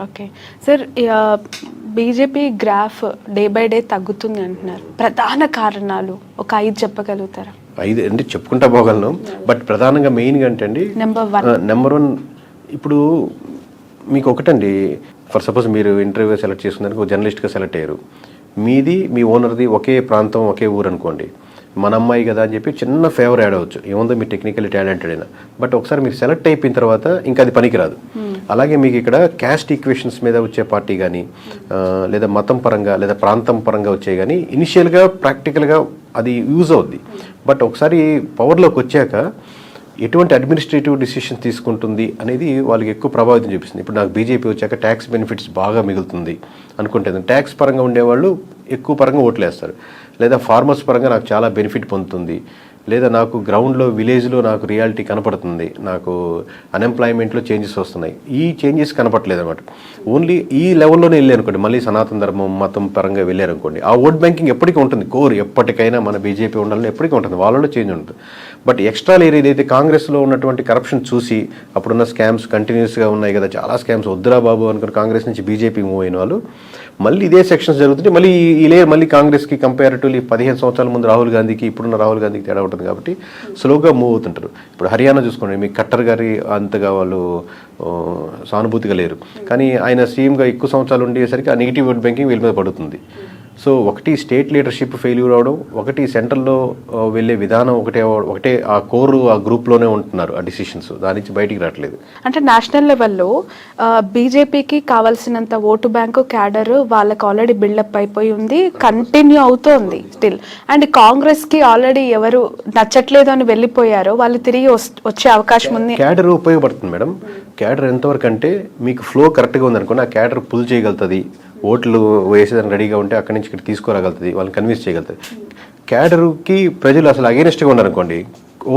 Okay sir, BJP graph day by day తగ్గుతుంది అంటున్నారు. ప్రధాన కారణాలు ఒక 5 చెప్పగలుగుతారా? 5 అంటే చెప్పుకుంటా పోగలను, బట్ ప్రధానంగా మెయిన్గా అంటే అండి నెంబర్ 1 ఇప్పుడు మీకు ఒకటండి, ఫర్ సపోజ్ మీరు ఇంటర్వ్యూ సెలెక్ట్ చేసుకున్నానికి ఒక జర్నలిస్ట్గా సెలెక్ట్ అయ్యారు. మీది మీ ఓనర్ది ఒకే ప్రాంతం ఒకే ఊరు అనుకోండి, మన అమ్మాయి కదా అని చెప్పి చిన్న ఫేవర్ యాడ్ అవ్వచ్చు, ఏముందో మీరు టెక్నికల్లీ టాలెంటెడ్ అయినా. బట్ ఒకసారి మీరు సెలెక్ట్ అయిపోయిన తర్వాత ఇంకా అది పనికిరాదు. అలాగే మీకు ఇక్కడ క్యాస్ట్ ఈక్వేషన్స్ మీద వచ్చే పార్టీ కానీ, లేదా మతం పరంగా లేదా ప్రాంతం పరంగా వచ్చే కానీ ఇనిషియల్గా ప్రాక్టికల్గా అది యూజ్ అవుద్ది. బట్ ఒకసారి పవర్లోకి వచ్చాక ఎటువంటి అడ్మినిస్ట్రేటివ్ డిసిషన్స్ తీసుకుంటుంది అనేది వాళ్ళకి ఎక్కువ ప్రభావితం చూపిస్తుంది. ఇప్పుడు నాకు బీజేపీ వచ్చాక ట్యాక్స్ బెనిఫిట్స్ బాగా మిగులుతుంది అనుకుంటే, ట్యాక్స్ పరంగా ఉండేవాళ్ళు ఎక్కువ పరంగా ఓట్లు వేస్తారు. లేదా ఫార్మర్స్ పరంగా నాకు చాలా బెనిఫిట్ పొందుతుంది, లేదా నాకు గ్రౌండ్లో విలేజ్లో నాకు రియాలిటీ కనపడుతుంది, నాకు అన్ఎంప్లాయ్మెంట్లో చేంజెస్ వస్తున్నాయి, ఈ చేంజెస్ కనపడలేదు అనమాట. ఓన్లీ ఈ లెవెల్లోనే వెళ్ళారనుకోండి, మళ్ళీ సనాతన ధర్మం మతం పరంగా వెళ్ళారనుకోండి, ఆ ఓట్ బ్యాంకింగ్ ఎప్పటికీ ఉంటుంది. కోర్ ఎప్పటికైనా మన బీజేపీ ఉండాలని ఎప్పటికీ ఉంటుంది, వాళ్ళలో చేంజ్ ఉంటుంది. బట్ ఎక్స్ట్రా లేయర్ ఏదైతే కాంగ్రెస్లో ఉన్నటువంటి కరప్షన్ చూసి, అప్పుడున్న స్కామ్స్ కంటిన్యూస్గా ఉన్నాయి కదా, చాలా స్కామ్స్ వద్దురా బాబు అనుకుని కాంగ్రెస్ నుంచి బీజేపీ మూవ్ అయిన వాళ్ళు మళ్ళీ ఇదే సెక్షన్స్ జరుగుతుంటే మళ్ళీ ఈ లేయర్ మళ్ళీ కాంగ్రెస్కి కంపారిటివ్లీ 15 సంవత్సరాల ముందు రాహుల్ గాంధీకి ఇప్పుడున్న రాహుల్ గాంధీకి తేడా ఉంటుంది కాబట్టి స్లోగా మూవ్ అవుతుంటారు. ఇప్పుడు హర్యానా చూసుకోండి, మీకు ఖట్టర్ గారి అంతగా వాళ్ళు సానుభూతిగా లేరు, కానీ ఆయన సీఎంగా ఎక్కువ సంవత్సరాలు ఉండేసరికి ఆ నెగిటివ్ ఓట్ బ్యాంకింగ్ వీళ్ళ మీద పడుతుంది. సో ఒకటి స్టేట్ లీడర్షిప్ ఫెయిల్యూర్ అవడం, ఒకటి సెంట్రల్లో వెళ్ళే విధానం ఒకటే ఆ కోరు ఆ గ్రూప్లోనే ఉంటున్నారు, ఆ డిసిషన్స్ దాని నుంచి బయటికి రావట్లేదు. అంటే నేషనల్ లెవెల్లో బీజేపీకి కావాల్సినంత ఓటు బ్యాంకు క్యాడర్ వాళ్ళకి ఆల్రెడీ బిల్డప్ అయిపోయి ఉంది, కంటిన్యూ అవుతోంది స్టిల్. అండ్ కాంగ్రెస్కి ఆల్రెడీ ఎవరు నచ్చట్లేదు అని వెళ్ళిపోయారో వాళ్ళు తిరిగి వచ్చే అవకాశం ఉంది. క్యాడర్ ఉపయోగపడుతుంది మేడం. క్యాడర్ ఎంతవరకు అంటే మీకు ఫ్లో కరెక్ట్గా ఉందనుకోండి, ఆ క్యాడర్ పుల్ చేయగలుగుతుంది, ఓట్లు వేసేదానికి రెడీగా ఉంటే అక్కడి నుంచి ఇక్కడ తీసుకురాగలుగుతుంది, వాళ్ళని కన్విన్స్ చేయగలుగుతుంది. క్యాడర్కి ప్రజలు అసలు అగేనెస్ట్గా ఉన్నారనుకోండి,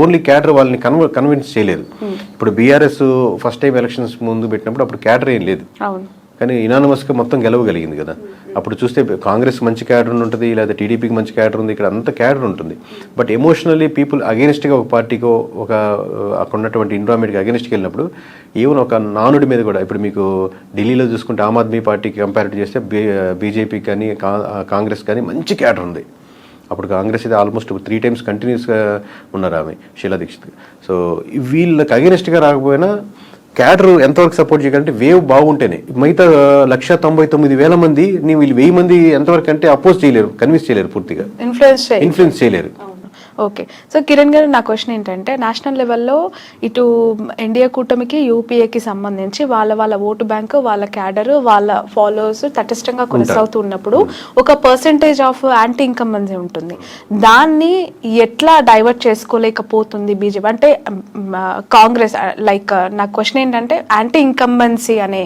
ఓన్లీ క్యాడర్ వాళ్ళని కన్విన్స్ చేయలేదు. ఇప్పుడు బీఆర్ఎస్ ఫస్ట్ టైం ఎలక్షన్స్ ముందు పెట్టినప్పుడు అప్పుడు క్యాడర్ ఏం లేదు, కానీ ఇనానమస్గా మొత్తం గెలవగలిగింది కదా. అప్పుడు చూస్తే కాంగ్రెస్ మంచి క్యాడర్ ఉంటుంది, లేదా టీడీపీకి మంచి క్యాడర్ ఉంది, ఇక్కడ అంత క్యాడర్ ఉంటుంది. బట్ ఎమోషనల్లీ పీపుల్ అగేనిస్ట్గా ఒక పార్టీకో ఒక అక్కడ ఉన్నటువంటి ఎన్విరాన్మెంట్కి అగేనిస్ట్కి వెళ్ళినప్పుడు ఈవెన్ ఒక నానుడి మీద కూడా, ఇప్పుడు మీకు ఢిల్లీలో చూసుకుంటే ఆమ్ ఆద్మీ పార్టీకి కంపేర్ చేస్తే బీజేపీకి కానీ కాంగ్రెస్ కానీ మంచి క్యాడర్ ఉంది. అప్పుడు కాంగ్రెస్ అయితే ఆల్మోస్ట్ 3 times కంటిన్యూస్గా ఉన్నారు ఆమె, షీలా దీక్షిత్. సో వీళ్ళకి అగేనిస్ట్గా రాకపోయినా క్యాడర్ ఎంతవరకు సపోర్ట్ చేయగలంటే వేవ్ బాగుంటేనే. మిగతా 199,000 మంది వీళ్ళు 1000 మంది ఎంతవరకు అంటే అపోజ్ చేయలేరు, కన్విన్స్ చేయలేరు, పూర్తిగా ఇన్ఫ్లుయెన్స్ చేయలేరు. ఓకే, సో కిరణ్ గారు, నా క్వశ్చన్ ఏంటంటే నేషనల్ లెవెల్లో ఇటు ఎన్డీఏ కూటమికి యూపీఏకి సంబంధించి వాళ్ళ ఓటు బ్యాంకు, వాళ్ళ క్యాడర్, వాళ్ళ ఫాలోవర్స్ తటస్థంగా కొనసాగుతున్నప్పుడు ఒక పర్సెంటేజ్ ఆఫ్ యాంటీ ఇన్కంబెన్సీ ఉంటుంది. దాన్ని ఎట్లా డైవర్ట్ చేసుకోలేకపోతుంది బీజేపీ? అంటే కాంగ్రెస్ లైక్ నా క్వశ్చన్ ఏంటంటే యాంటీ ఇన్కంబెన్సీ అనే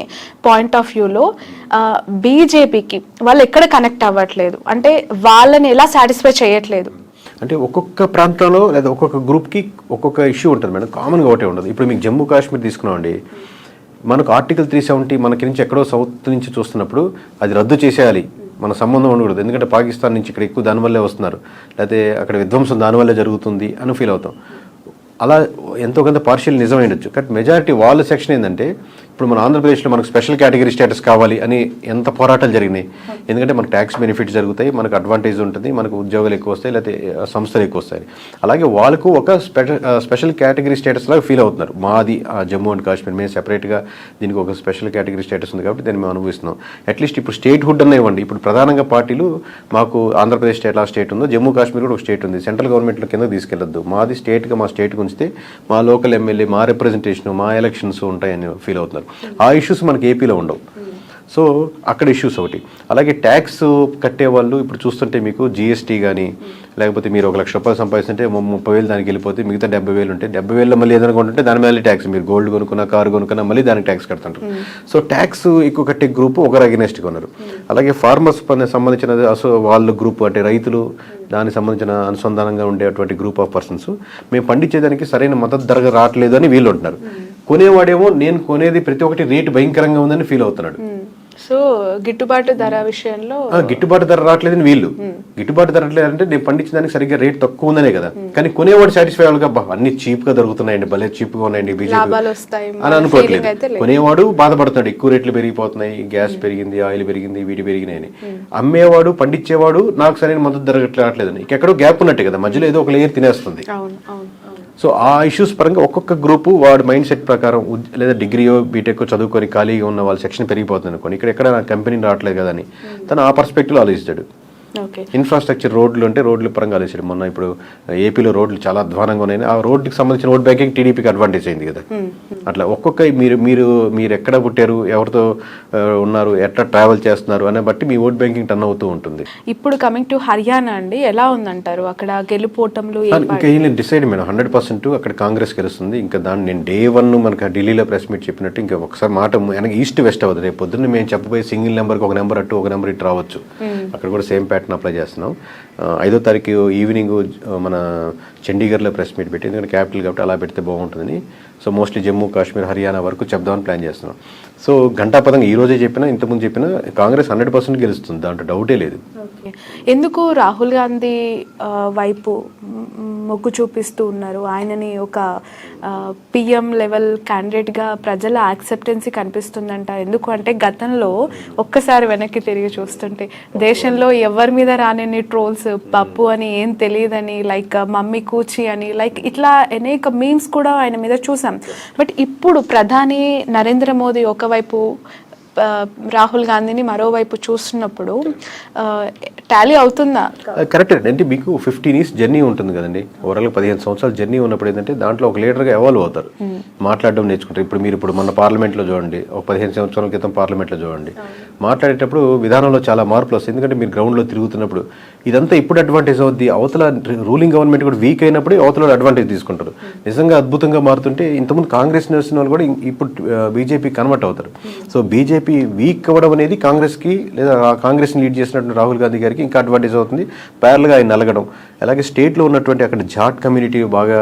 పాయింట్ ఆఫ్ వ్యూలో బీజేపీకి వాళ్ళు ఎక్కడ కనెక్ట్ అవ్వట్లేదు, అంటే వాళ్ళని ఎలా సాటిస్ఫై చేయట్లేదు? అంటే ఒక్కొక్క ప్రాంతంలో లేదా ఒక్కొక్క గ్రూప్కి ఒక్కొక్క ఇష్యూ ఉంటుంది మేడం, కామన్గా ఒకటే ఉండదు. ఇప్పుడు మీకు జమ్మూ కాశ్మీర్ తీసుకున్నామండి, మనకు ఆర్టికల్ 370 మనకి నుంచి ఎక్కడో సౌత్ నుంచి చూస్తున్నప్పుడు అది రద్దు చేసేయాలి, మన సంబంధం ఉండకూడదు, ఎందుకంటే పాకిస్తాన్ నుంచి ఇక్కడ ఎక్కువ దానివల్లే వస్తున్నారు, లేకపోతే అక్కడ విధ్వంసం దానివల్లే జరుగుతుంది అని ఫీల్ అవుతాం. అలా ఎంతో కొంత పార్షియల్ నిజం అయ్యొచ్చు, కానీ మెజారిటీ వాళ్ళ సెక్షన్ ఏంటంటే, ఇప్పుడు మన ఆంధ్రప్రదేశ్లో మనకు స్పెషల్ కేటగిరీ స్టేటస్ కావాలి అని ఎంత పోరాటాలు జరిగినాయి. ఎందుకంటే మనకు ట్యాక్స్ బెనిఫిట్స్ జరుగుతాయి, మనకు అడ్వాంటేజ్ ఉంటుంది, మనకు ఉద్యోగాలు ఎక్కువ వస్తాయి, లేకపోతే సంస్థలు ఎక్కువ వస్తాయి. అలాగే వాళ్ళకు ఒక స్పెషల్ కేటగిరీ స్టేటస్ లాగా ఫీల్ అవుతున్నారు. మాది జమ్మూ అండ్ కాశ్మీర్, మేము సెపరేట్గా దీనికి ఒక స్పెషల్ కేటగిరీ స్టేటస్ ఉంది కాబట్టి దీన్ని మేము అనుభవిస్తున్నాం. అట్లీస్ట్ ఇప్పుడు స్టేట్ హుడ్ అన్న ఇవ్వండి. ఇప్పుడు ప్రధానంగా పార్టీలు మాకు ఆంధ్రప్రదేశ్ స్టేట్ స్టేట్ ఉందో, జమ్మూ కాశ్మీర్ కూడా ఒక స్టేట్ ఉంది, సెంట్రల్ గవర్నమెంట్లో కింద తీసుకెళ్లొద్దు, మాది స్టేట్గా మా స్టేట్కి ఉంచితే మా లోకల్ ఎమ్మెల్యే, మా రిప్రజెంటేషన్, మా ఎలక్షన్స్ ఉంటాయని ఫీల్ అవుతున్నారు. ఆ ఇష్యూస్ మనకి ఏపీలో ఉండవు. సో అక్కడ ఇష్యూస్ ఒకటి. అలాగే ట్యాక్స్ కట్టేవాళ్ళు ఇప్పుడు చూస్తుంటే మీకు జిఎస్టీ కానీ, లేకపోతే మీరు 1,00,000 రూపాయలు సంపాదిస్తుంటే 30,000 దానికి వెళ్ళిపోతే మిగతా 70,000 ఉంటాయి. 70,000 మళ్ళీ ఏదైనా కొంటుంటే దాని మీద ట్యాక్స్, మీరు గోల్డ్ కొనుక్కున్నా కారు కొనుక్కున్నా మళ్ళీ దానికి ట్యాక్స్ కడుతుంటారు. సో ట్యాక్స్ ఎక్కువ కట్టే గ్రూప్ ఒకరు అగెనెస్ట్గా ఉన్నారు. అలాగే ఫార్మర్స్ సంబంధించిన వాళ్ళ గ్రూప్ అంటే రైతులు, దానికి సంబంధించిన అనుసంధానంగా ఉండేటువంటి గ్రూప్ ఆఫ్ పర్సన్స్, మేము పండించేదానికి సరైన మద్దతు ధర రావట్లేదు అని వీళ్ళు ఉంటున్నారు. కొనేవాడేమో నేను కొనేది ప్రతి ఒక్కటి రేటు భయంకరంగా ఉందని ఫీల్ అవుతున్నాడు. సో గిట్టుబాటు ధర విషయంలో గిట్టుబాటు ధర రావట్లేదని వీళ్ళు గిట్టుబాటు ధర రావట్లేదంటే నేను పండించిన దానికి సరిగ్గా రేట్ తక్కువ ఉందనే కదా. కానీ కొనేవాడు సాటిస్ఫై అవ్వాలి కదా, అన్ని చీప్ గా దొరుకుతున్నాయండి, భలే చీప్ గా ఉన్నాయండి బీజేపీ అని అనుకోవట్లేదు. కొనేవాడు బాధపడుతున్నాడు, ఎక్కువ రేట్లు పెరిగిపోతున్నాయి, గ్యాస్ పెరిగింది, ఆయిల్ పెరిగింది, వీటి పెరిగినాయని. అమ్మేవాడు పండించేవాడు నాకు సరైన మద్దతు ధర రావట్లేదని ఎక్కడో గ్యాప్ ఉన్నట్టే కదా, మధ్యలో ఏదో ఒక లేయర్ తినేస్తుంది. సో ఆ ఇష్యూస్ పరంగా ఒక్కొక్క గ్రూపు వాడి మైండ్ సెట్ ప్రకారం లేదా డిగ్రీయో బీటెక్ చదువుకొని ఖాళీగా ఉన్న వాళ్ళ సెక్షన్ పెరిగిపోతుంది అనుకోండి, ఇక్కడ నా కంపెనీ రావట్లేదు కదా అని తను ఆ పర్స్పెక్టివ్ ఆలోచిస్తాడు. ఇన్ఫ్రాస్ట్రక్చర్ రోడ్లు అంటే రోడ్ల పరంగా ఆలోచించాడు. మొన్న ఇప్పుడు ఏపీలో రోడ్లు చాలా అధ్వానంగా ఉన్నాయి, ఆ రోడ్డుకి సంబంధించిన ఓట్ బ్యాంకింగ్ టీడీపీకి అడ్వాంటేజ్ అయింది కదా. అట్లా ఒక్కొక్క మీరు ఎక్కడ పుట్టారు, ఎవరితో ఉన్నారు, ఎట్లా ట్రావెల్ చేస్తున్నారు అనే బట్టి మీ ఓట్ బ్యాంకింగ్ టర్న్ అవుతూ ఉంటుంది. ఇప్పుడు కమింగ్ టు హర్యానా అండి, ఎలా ఉందంటారు అక్కడ గెలుపోవటంలో? ఇంకా ఏం డిసైడ్ మేడం, 100% అక్కడ కాంగ్రెస్ గెలుస్తుంది. ఇంకా దాన్ని నేను Day 1 మనకి ఢిల్లీలో ప్రెస్ మీట్ చెప్పినట్టు ఇంకా ఒకసారి మాట వెనక ఈస్ట్ వెస్ట్ అవ్వదు. రేపు పొద్దున్న మేము చెప్పబోయే సింగిల్ నెంబర్కి ఒక నెంబర్ అటు ఒక నెంబర్ ఇటు రావచ్చు. అక్కడ కూడా సేమ్ ప్యాటర్న్ అప్లై చేస్తున్నాం. 5వ తారీఖు ఈవినింగ్ మన చండీగఢ్లో ప్రెస్ మీట్ పెట్టి, ఎందుకంటే క్యాపిటల్ కాబట్టి అలా పెడితే బాగుంటుందని. సో మోస్ట్లీ జమ్మూ కాశ్మీర్ హర్యానా వరకు చెప్దామని ప్లాన్ చేస్తున్నాం. సో గంటాపదంగా ఈ రోజే చెప్పినా ఇంతకుముందు చెప్పినా కాంగ్రెస్ 100% గెలుస్తుంది, దాంట్లో డౌటే లేదు. ఎందుకు రాహుల్ గాంధీ వైపు మొగ్గు చూపిస్తూ ఉన్నారు? ఆయనని ఒక పిఎం లెవెల్ క్యాండిడేట్గా ప్రజల యాక్సెప్టెన్సీ కనిపిస్తుందంట. ఎందుకు అంటే గతంలో ఒక్కసారి వెనక్కి తిరిగి చూస్తుంటే దేశంలో ఎవరి మీద రాని ట్రోల్స్, పప్పు అని ఏం తెలియదని, లైక్ మమ్మీ కూచి అని, లైక్ ఇట్లా అనేక మీమ్స్ కూడా ఆయన మీద చూసాం. బట్ ఇప్పుడు ప్రధాని నరేంద్ర మోదీ ఒకవైపు, రాహుల్ గాంధీని మరోవైపు చూస్తున్నప్పుడు టాలీ అవుతుందా? కరెక్ట్ అంటే మీకు 15 years జర్నీ ఉంటుంది కదండి, ఓవరాల్ 15 సంవత్సరాల జర్నీ ఉన్నప్పుడు ఏంటంటే దాంట్లో ఒక లీడర్గా ఎవాల్వ్ అవుతారు, మాట్లాడడం నేర్చుకుంటారు. ఇప్పుడు మన పార్లమెంట్లో చూడండి, ఒక 15 సంవత్సరాల క్రితం పార్లమెంట్లో చూడండి, మాట్లాడేటప్పుడు విధానంలో చాలా మార్పులు వస్తాయి. ఎందుకంటే మీరు గ్రౌండ్లో తిరుగుతున్నప్పుడు ఇదంతా ఇప్పుడు అడ్వాంటేజ్ అవుద్ది. అవతల రూలింగ్ గవర్నమెంట్ కూడా వీక్ అయినప్పుడే అవతల అడ్వాంటేజ్ తీసుకుంటారు. నిజంగా అద్భుతంగా మారుతుంటే ఇంతకుముందు కాంగ్రెస్ నడిచిన వాళ్ళు కూడా ఇప్పుడు బీజేపీ కన్వర్ట్ అవుతారు. సో బీజేపీ వీక్ అవ్వడం అనేది కాంగ్రెస్కి లేదా కాంగ్రెస్ని లీడ్ చేసినటువంటి రాహుల్ గాంధీ గారికి ఇంకా అడ్వాంటేజ్ అవుతుంది. ప్యారల్గా ఆయన నలగడం, అలాగే స్టేట్లో ఉన్నటువంటి అక్కడ జాట్ కమ్యూనిటీ బాగా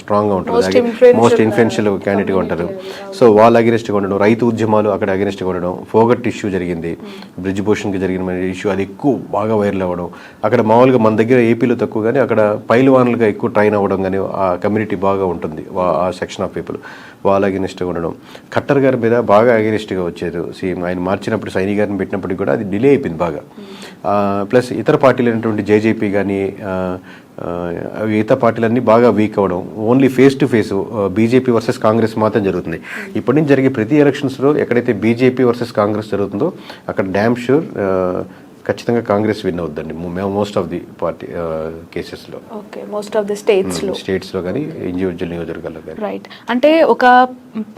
స్ట్రాంగ్గా ఉంటుంది, అలాగే మోస్ట్ ఇన్ఫ్లుయెన్షియల్ క్యాండిడేట్గా ఉంటారు. సో వాళ్ళ అగెనిస్ట్గా ఉండడం, రైతు ఉద్యమాలు అక్కడ అగెనిస్ట్గా ఉండడం, ఫోగట్ ఇష్యూ జరిగింది, బ్రిడ్జ్ భూషణ్కి జరిగిన ఇష్యూ, అది ఎక్కువ బాగా వైరల్ అవ్వడం. అక్కడ మామూలుగా మన దగ్గర ఏపీలో తక్కువ కానీ అక్కడ పైల్వాన్లుగా ఎక్కువ ట్రైన్ అవ్వడం కానీ ఆ కమ్యూనిటీ బాగా ఉంటుంది, ఆ సెక్షన్ ఆఫ్ పీపుల్ వాళ్ళ అగెనిస్ట్గా ఉండడం. ఖట్టర్ గారి మీద బాగా అగెనిస్ట్గా వచ్చారు సీఎం. ఆయన మార్చినప్పుడు సైని గారిని పెట్టినప్పటికీ కూడా అది డిలే అయిపోయింది బాగా. ప్లస్ ఇతర పార్టీలు అయినటువంటి జేజేపీ కానీ ఇతర పార్టీలన్నీ బాగా వీక్ అవ్వడం. Only face to face BJP versus Congress మాత్రం జరుగుతుంది. ఇప్పటి నుంచి జరిగే ప్రతి ఎలక్షన్స్లో ఎక్కడైతే బీజేపీ వర్సెస్ కాంగ్రెస్ జరుగుతుందో అక్కడ డ్యామ్ షూర్ ఖచ్చితంగా కాంగ్రెస్ విన్ అవుద్దండి మోస్ట్ ఆఫ్ ది పార్టీ కేసెస్లో. ఓకే, మోస్ట్ ఆఫ్ ది స్టేట్స్లో కానీ ఇండివిజువల్ నియోజకవర్గాల్లో కానీ. రైట్. అంటే ఒక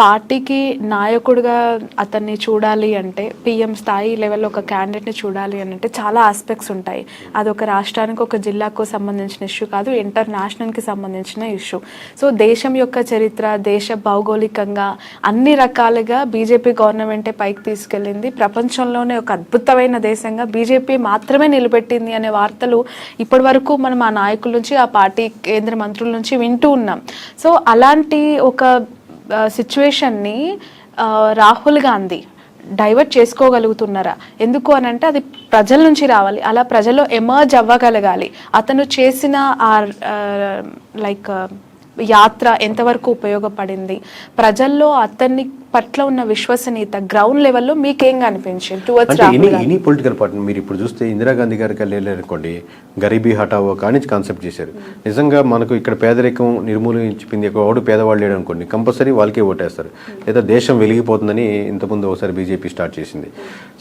పార్టీకి నాయకుడిగా అతన్ని చూడాలి అంటే, పిఎం స్థాయి లెవెల్లో ఒక క్యాండిడేట్ని చూడాలి అని అంటే చాలా ఆస్పెక్ట్స్ ఉంటాయి. అది ఒక రాష్ట్రానికి, ఒక జిల్లాకు సంబంధించిన ఇష్యూ కాదు, ఇంటర్నేషనల్కి సంబంధించిన ఇష్యూ. సో దేశం యొక్క చరిత్ర, దేశ భౌగోళికంగా అన్ని రకాలుగా బీజేపీ గవర్నమెంటే పైకి తీసుకెళ్ళింది. ప్రపంచంలోనే ఒక అద్భుతమైన దేశంగా బీజేపీ మాత్రమే నిలబెట్టింది అనే వార్తలు ఇప్పటి వరకు మనం ఆ నాయకుల నుంచి, ఆ పార్టీ కేంద్ర మంత్రుల నుంచి వింటూ ఉన్నాం. సో అలాంటి ఒక సిచ్యువేషన్ని రాహుల్ గాంధీ డైవర్ట్ చేసుకోగలుగుతున్నారా? ఎందుకు అని అంటే అది ప్రజల నుంచి రావాలి, అలా ప్రజల్లో ఎమర్జ్ అవ్వగలగాలి. అతను చేసిన లైక్ యాత్ర ఎంతవరకు ఉపయోగపడింది, ప్రజల్లో అతన్ని పట్ల ఉన్న విశ్వసనీయత గ్రౌండ్ లెవెల్లో మీకేం కనిపించింది టువర్డ్స్ ఎనీ పొలిటికల్ పార్టీ? మీరు ఇప్పుడు చూస్తే ఇందిరాగాంధీ గారికి వెళ్ళారనుకోండి, గరీబీ హఠావో కానీ కాన్సెప్ట్ చేశారు. నిజంగా మనకు ఇక్కడ పేదరికం నిర్మూలించింది ఒకడు పేదవాళ్ళు లేడు అనుకోండి, కంపల్సరీ వాళ్ళకే ఓటేస్తారు. లేదా దేశం వెలిగిపోతుందని ఇంతకుముందు ఒకసారి బీజేపీ స్టార్ట్ చేసింది.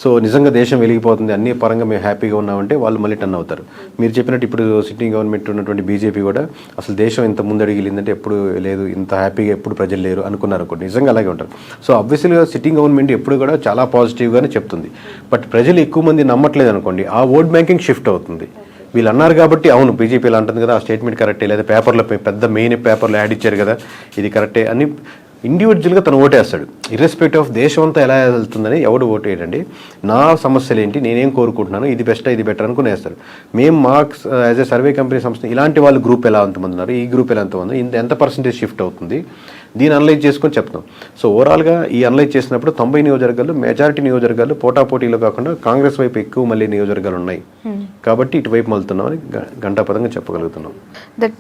సో నిజంగా దేశం వెలిగిపోతుంది, అన్ని పరంగా మేము హ్యాపీగా ఉన్నామంటే వాళ్ళు మళ్ళీ టర్న్ అవుతారు. మీరు చెప్పినట్టు ఇప్పుడు సిట్టింగ్ గవర్నమెంట్ ఉన్నటువంటి బీజేపీ కూడా అసలు దేశం ఇంత ముందడిగిలిందంటే ఎప్పుడు లేదు, ఇంత హ్యాపీగా ఎప్పుడు ప్రజలు లేరు అనుకున్నారు అనుకోండి, నిజంగా అలాగే ఉంటారు. సో అబ్వియస్లీగా సిట్టింగ్ గవర్నమెంట్ ఎప్పుడు కూడా చాలా పాజిటివ్గానే చెప్తుంది. బట్ ప్రజలు ఎక్కువ మంది నమ్మట్లేదు అనుకోండి, ఆ ఓట్ బ్యాంకింగ్ షిఫ్ట్ అవుతుంది. వీళ్ళు అన్నారు కాబట్టి అవును బీజేపీ ఇలా అంటుంది కదా, ఆ స్టేట్మెంట్ కరెక్టే, లేదా పేపర్లో పెద్ద మెయిన్ పేపర్లో యాడ్ ఇచ్చారు కదా ఇది కరెక్టే అని ఇండివిజువల్గా తను ఓటేస్తాడు. ఇర్రెస్పెక్టివ్ ఆఫ్ దేశం అంతా ఎలా వెళ్తుందని ఎవడు ఓటు వేయడండి. నా సమస్యలు ఏంటి, నేనేం కోరుకుంటున్నాను, ఇది బెస్టా ఇది బెటర్ అనుకుని వేస్తారు. మేము marks as a survey company సంస్థ ఇలాంటి వాళ్ళు గ్రూప్ ఎలా ఎంతమంది ఉన్నారు, ఈ గ్రూప్ ఎలా ఎంతమంది, ఎంత పర్సెంటేజ్ షిఫ్ట్ అవుతుంది, దీన్ని అనలైజ్ చేసుకొని చెప్తాం. సో ఓవరాల్గా ఈ అనలైజ్ చేసినప్పుడు 90 నియోజకవర్గాలు మెజారిటీ నియోజకవర్గాలు పోటాపోటీలో కాకుండా కాంగ్రెస్ వైపు ఎక్కువ మళ్ళీ నియోజకవర్గాలు ఉన్నాయి కాబట్టి ఇటువైపు మళ్తున్నామని ఘంటాపదంగా చెప్పగలుగుతున్నాం. దట్